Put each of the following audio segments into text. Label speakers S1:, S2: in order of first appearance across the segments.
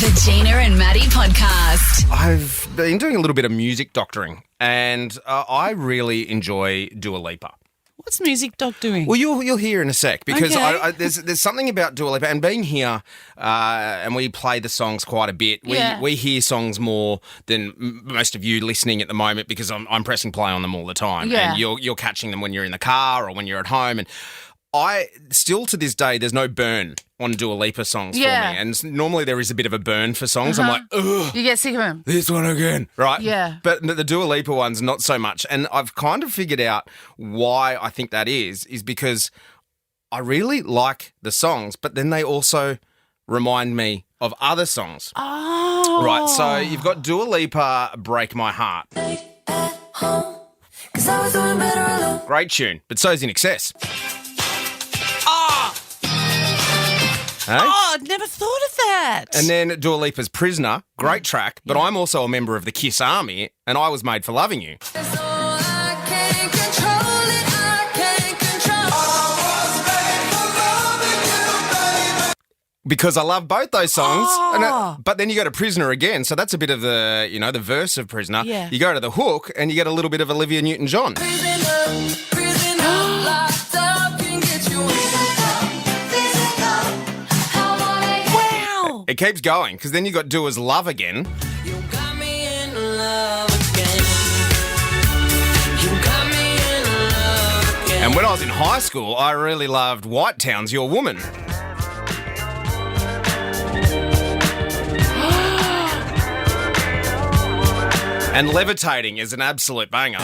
S1: The Gina and Matty podcast.
S2: I've been doing a little bit of music doctoring, and I really enjoy Dua Lipa.
S3: What's Music Doc doing?
S2: Well, you'll hear in a sec because
S3: Okay.
S2: there's something about Dua Lipa, and being here, and we play the songs quite a bit. We hear songs more than most of you listening at the moment because I'm pressing play on them all the time,
S3: Yeah.
S2: and you're catching them when you're in the car or when you're at home, and I still to this day there's no burn on Dua Lipa songs for me, and normally there is a bit of a burn for songs. I'm like, ugh.
S3: You get sick of him.
S2: This one again, right?
S3: Yeah.
S2: But the Dua Lipa ones, not so much. And I've kind of figured out why I think that is because I really like the songs, but then they also remind me of other songs.
S3: Oh.
S2: Right, so you've got Dua Lipa, Break My Heart. Great tune, but so's In Excess. Hey?
S3: Oh, I'd never thought of that.
S2: And then Dua Lipa's Prisoner, great track, but I'm also a member of the Kiss Army, and I was made for loving you. Because I love both those songs, but then you go to Prisoner again, so that's a bit of the, the verse of Prisoner.
S3: Yeah.
S2: You go to the hook, and you get a little bit of Olivia Newton-John.
S3: Wow.
S2: It keeps going, because then you got Dua's Love Again. And when I was in high school, I really loved White Town's Your Woman. And Levitating is an absolute banger.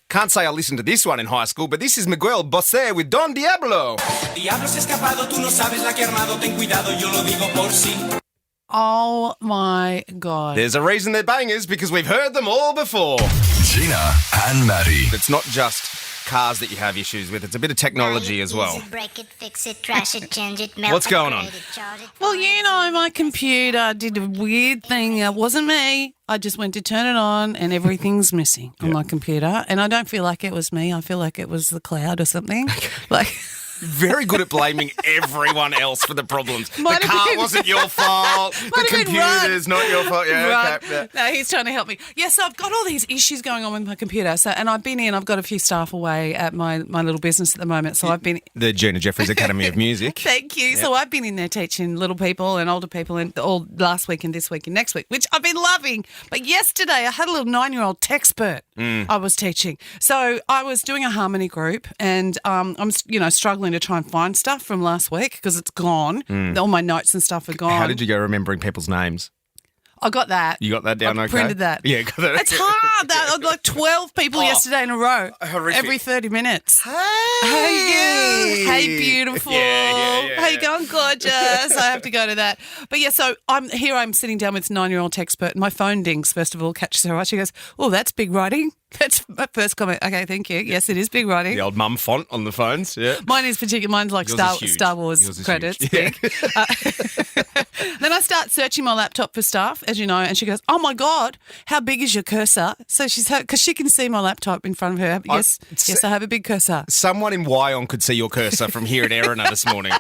S2: Can't say I listened to this one in high school, but this is Miguel Bosé with Don Diablo.
S3: Oh, my God.
S2: There's a reason they're bangers, because we've heard them all before.
S4: Gina and Matty.
S2: It's not just cars that you have issues with, it's a bit of technology as well.
S5: Break it, fix it, trash it, change it, melt
S2: What's
S5: it,
S2: going on?
S5: grade it, chart it,
S3: Well, my computer did a weird thing. It wasn't me. I just went to turn it on and everything's missing on my computer. And I don't feel like it was me. I feel like it was the cloud or something. Like...
S2: Very good at blaming everyone else for the problems.
S3: Might
S2: the
S3: have
S2: car
S3: been-
S2: wasn't your fault. The
S3: Might have been
S2: computer's not your fault. Yeah,
S3: Right.
S2: okay. Yeah.
S3: No, he's trying to help me. Yeah, so I've got all these issues going on with my computer. So, and I've got a few staff away at my little business at the moment. So I've been...
S2: The Gina Jeffries Academy of Music.
S3: Thank you. So I've been in there teaching little people and older people and all last week and this week and next week, which I've been loving. But yesterday I had a little 9-year-old techpert I was teaching. So I was doing a harmony group and I'm struggling to try and find stuff from last week because it's gone. All my notes and stuff are gone.
S2: How did you go remembering people's names?
S3: I got that.
S2: You got that down
S3: I
S2: okay?
S3: printed that.
S2: Yeah, got that.
S3: It's hard. That like 12 people yesterday in a row.
S2: Horrific.
S3: Every 30 minutes.
S2: Hey!
S3: Hey, you. Hey, beautiful.
S2: Yeah.
S3: How you going, gorgeous? I have to go to that. But yeah, so I'm sitting down with 9-year-old techpert and my phone dings, first of all, catches her eye. She goes, oh, that's big writing. That's my first comment. Okay, thank you. Yes, it is big writing.
S2: The old mum font on the phones, yeah.
S3: Mine's like
S2: Yours is huge.
S3: Star Wars
S2: Yours is
S3: credits.
S2: huge.
S3: Big. Then I start searching my laptop for stuff, as you know, and she goes, oh, my God, how big is your cursor? So she's because she can see my laptop in front of her. Yes, I have a big cursor.
S2: Someone in Wyong could see your cursor from here at Erina this morning.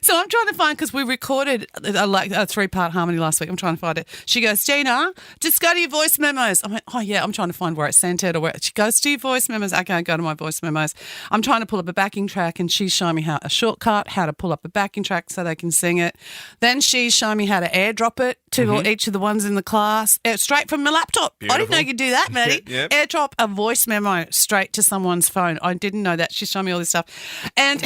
S3: So I'm trying to find, because we recorded a 3-part harmony last week. I'm trying to find it. She goes, Gina, just go to your voice memos. I went, oh, yeah, I'm trying to find where it's sent it or where. She goes to your voice memos. Okay, I go to my voice memos. I'm trying to pull up a backing track and she's showing me a shortcut, how to pull up a backing track so they can sing it. Then she's showing me how to airdrop it to each of the ones in the class, straight from my laptop. I didn't know you could do that, Matty.
S2: Yep.
S3: Airdrop a voice memo straight to someone's phone. I didn't know that. She's showing me all this stuff. And...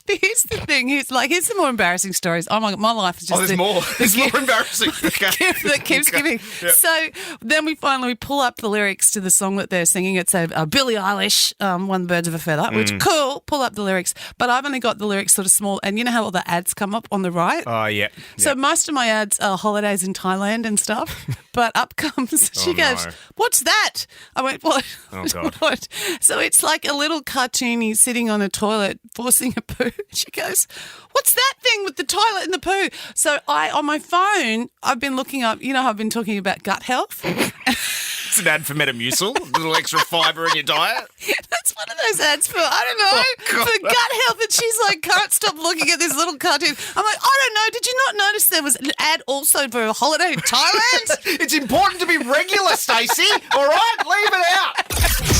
S3: Here's the thing. Here's the more embarrassing stories. Oh, my life is just...
S2: Oh, there's more. There's more embarrassing. Okay.
S3: that keeps giving.
S2: Yep.
S3: So then we finally pull up the lyrics to the song that they're singing. It's a Billie Eilish, One Birds of a Feather, which, cool, pull up the lyrics. But I've only got the lyrics sort of small. And you know how all the ads come up on the right?
S2: Oh, yeah.
S3: So most of my ads are holidays in Thailand and stuff. But up comes, she goes,
S2: no.
S3: what's that? I went, what?
S2: Oh, God.
S3: What? So it's like a little cartoony sitting on a toilet forcing a poo. She goes, what's that thing with the toilet and the poo? So on my phone, I've been looking up, how I've been talking about gut health.
S2: It's an ad for Metamucil, a little extra fibre in your diet.
S3: That's one of those ads for, I don't know, for gut health. And she's like, can't stop looking at this little cartoon. I'm like, I don't know. Did you not notice there was an ad also for a holiday in Thailand?
S2: It's important to be regular, Stacey. All right, leave it out.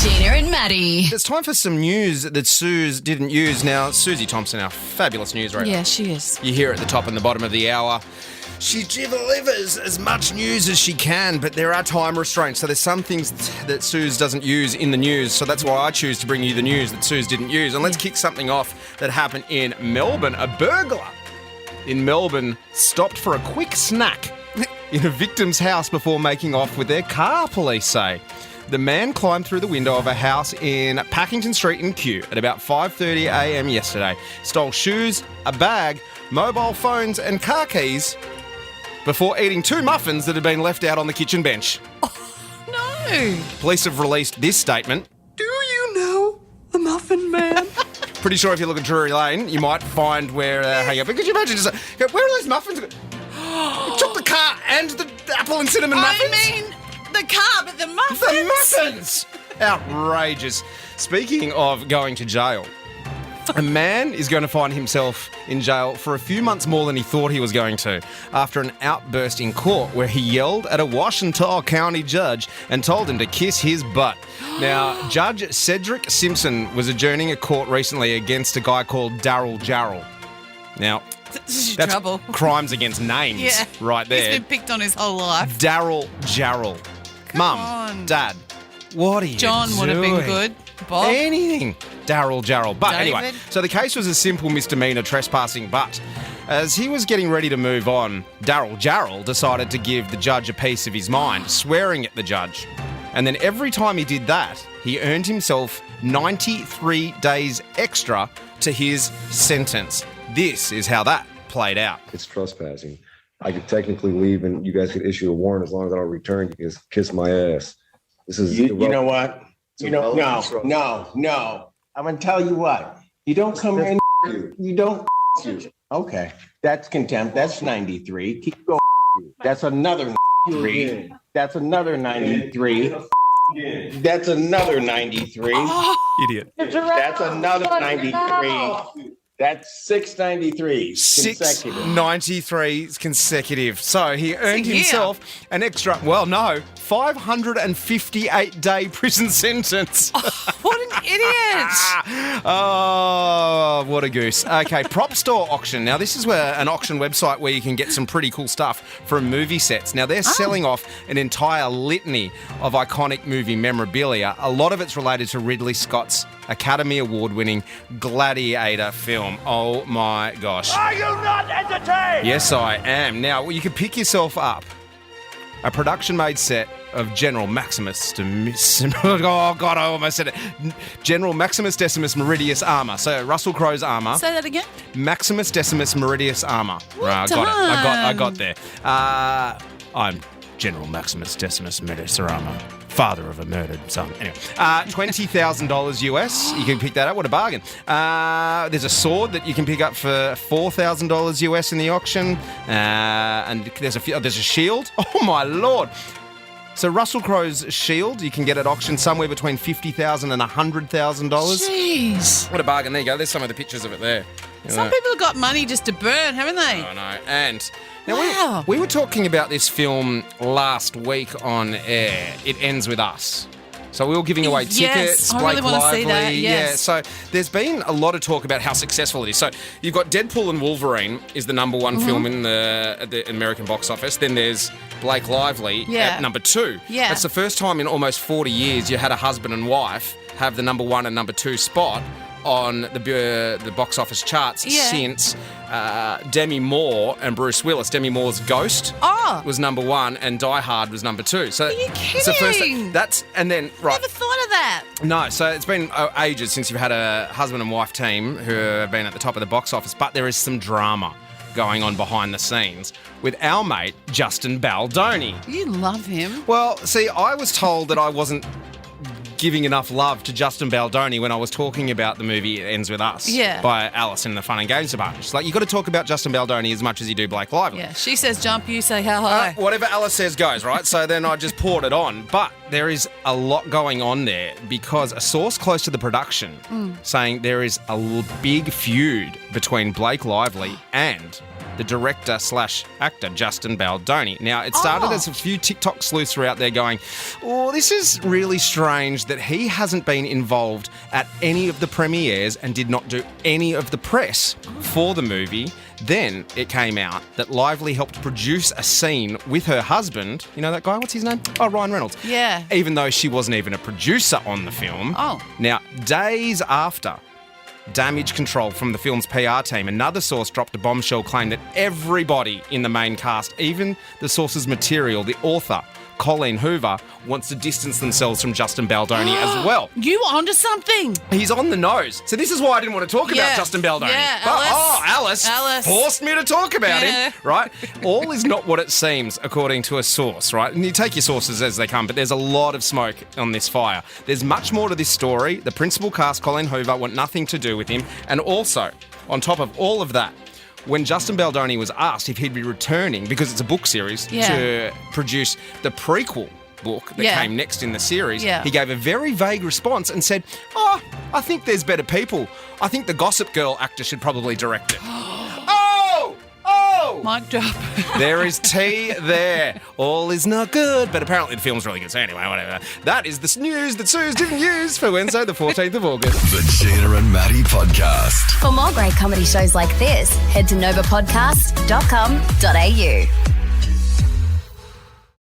S1: Gina and Matty.
S2: It's time for some news that Suze didn't use. Now, Susie Thompson, our fabulous news writer.
S3: Yeah, she is.
S2: You hear at the top and the bottom of the hour. She delivers as much news as she can, but there are time restraints. So there's some things that Suze doesn't use in the news. So that's why I choose to bring you the news that Suze didn't use. And let's kick something off that happened in Melbourne. A burglar in Melbourne stopped for a quick snack in a victim's house before making off with their car, police say. The man climbed through the window of a house in Packington Street in Kew at about 5:30am yesterday, stole shoes, a bag, mobile phones and car keys before eating 2 muffins that had been left out on the kitchen bench.
S3: No.
S2: Police have released this statement.
S3: Do you know the Muffin Man?
S2: Pretty sure if you look at Drury Lane, you might find where hang up. Could you imagine just like, where are those muffins? It took the car and the apple and cinnamon muffins?
S3: I mean, the car, but the muffins.
S2: The muffins! Outrageous. Speaking of going to jail, a man is going to find himself in jail for a few months more than he thought he was going to after an outburst in court where he yelled at a Washington County judge and told him to kiss his butt. Now, Judge Cedric Simpson was adjourning a court recently against a guy called Daryl Jarrell. Now,
S3: This is
S2: that's
S3: trouble.
S2: crimes against names
S3: Yeah.
S2: right there.
S3: He's been picked on his whole life.
S2: Daryl Jarrell. Mum,
S3: on.
S2: Dad, what are you
S3: John
S2: doing?
S3: would have been good. Bob.
S2: Anything. Daryl Jarrell. But
S3: David.
S2: anyway, so the case was a simple misdemeanor trespassing, but as he was getting ready to move on, Daryl Jarrell decided to give the judge a piece of his mind, swearing at the judge. And then every time he did that, he earned himself 93 days extra to his sentence. This is how that played out.
S6: It's trespassing. I could technically leave and you guys could issue a warrant as long as I don't return. You can just kiss my ass. This is
S7: You know what? You know, no. I'm gonna tell you what. You don't come in. You don't. Okay, that's contempt. That's 93. Keep going. That's another 3. That's another 93. That's another 93.
S2: Idiot.
S7: That's another 93. That's 693 consecutive.
S2: 693 consecutive. So he earned
S3: a year.
S2: himself an extra, 558-day prison sentence.
S3: What an idiot.
S2: Oh, what a goose. Okay, prop store auction. Now, this is where an auction website where you can get some pretty cool stuff from movie sets. Now, they're selling off an entire litany of iconic movie memorabilia. A lot of it's related to Ridley Scott's Academy Award-winning Gladiator film. Oh, my gosh.
S8: Are you not entertained?
S2: Yes, I am. Now, you can pick yourself up a production-made set of General Maximus oh, God, I almost said it. General Maximus Decimus Meridius armor. So, Russell Crowe's armor.
S3: Say that again.
S2: Maximus Decimus Meridius armor.
S3: Well
S2: Right, I got it. I got
S3: done.
S2: there. I'm General Maximus Decimus Meridius armor. Father of a murdered son. Anyway, $20,000 US. You can pick that up. What a bargain. There's a sword that you can pick up for $4,000 US in the auction. And there's a shield. Oh, my Lord. So Russell Crowe's shield, you can get at auction somewhere between $50,000 and $100,000.
S3: Jeez.
S2: What a bargain. There you go. There's some of the pictures of it there. You
S3: Some
S2: know.
S3: people have got money just to burn, haven't they?
S2: I know. And now
S3: Wow.
S2: we were talking about this film last week on air. It Ends With Us. So we were giving away
S3: Yes,
S2: tickets.
S3: I really
S2: Blake
S3: wanna
S2: Lively.
S3: see that, yes.
S2: Yeah. So there's been a lot of talk about how successful it is. So you've got Deadpool and Wolverine is the number one film in the American box office. Then there's Blake Lively
S3: Yeah.
S2: at number 2.
S3: Yeah.
S2: That's the first time in almost 40 years you had a husband and wife have the number 1 and number 2 spot on the box office charts
S3: Yeah.
S2: since Demi Moore and Bruce Willis. Demi Moore's Ghost was number 1 and Die Hard was number 2. So
S3: Are you
S2: it's the first
S3: kidding?
S2: and then right.
S3: Never thought of that.
S2: No, so it's been ages since you've had a husband and wife team who have been at the top of the box office, but there is some drama going on behind the scenes with our mate Justin Baldoni.
S3: You love him.
S2: Well, see, I was told that I wasn't giving enough love to Justin Baldoni when I was talking about the movie It Ends With Us by Alice in the Fun and Games department. She's like, you got to talk about Justin Baldoni as much as you do Blake Lively.
S3: Yeah, she says jump, you say how high.
S2: Whatever Alice says goes, right? So then I just poured it on. But there is a lot going on there because a source close to the production saying there is a big feud between Blake Lively and the director/actor Justin Baldoni. Now, it started as a few TikTok sleuths were out there going, oh, this is really strange that he hasn't been involved at any of the premieres and did not do any of the press for the movie. Then it came out that Lively helped produce a scene with her husband. You know that guy? What's his name? Oh, Ryan Reynolds.
S3: Yeah.
S2: Even though she wasn't even a producer on the film.
S3: Oh.
S2: Now, days after damage control from the film's PR team, another source dropped a bombshell claim that everybody in the main cast, even the source's material, the author, Colleen Hoover, wants to distance themselves from Justin Baldoni as well.
S3: You onto something.
S2: He's on the nose. So this is why I didn't want to talk about Justin Baldoni.
S3: Yeah,
S2: but, Alice forced me to talk about him, right? All is not what it seems, according to a source, right? And you take your sources as they come, but there's a lot of smoke on this fire. There's much more to this story. The principal cast, Colleen Hoover, want nothing to do with him. And also, on top of all of that, when Justin Baldoni was asked if he'd be returning, because it's a book series, to produce the prequel book that came next in the series, he gave a very vague response and said, I think there's better people. I think the Gossip Girl actor should probably direct it.
S3: Mic drop.
S2: There is tea there. All is not good, but apparently the film's really good. So anyway, whatever. That is the news that Suze didn't use for Wednesday, the 14th of August.
S4: The Gina and Matty Podcast.
S9: For more great comedy shows like this, head to novapodcast.com.au.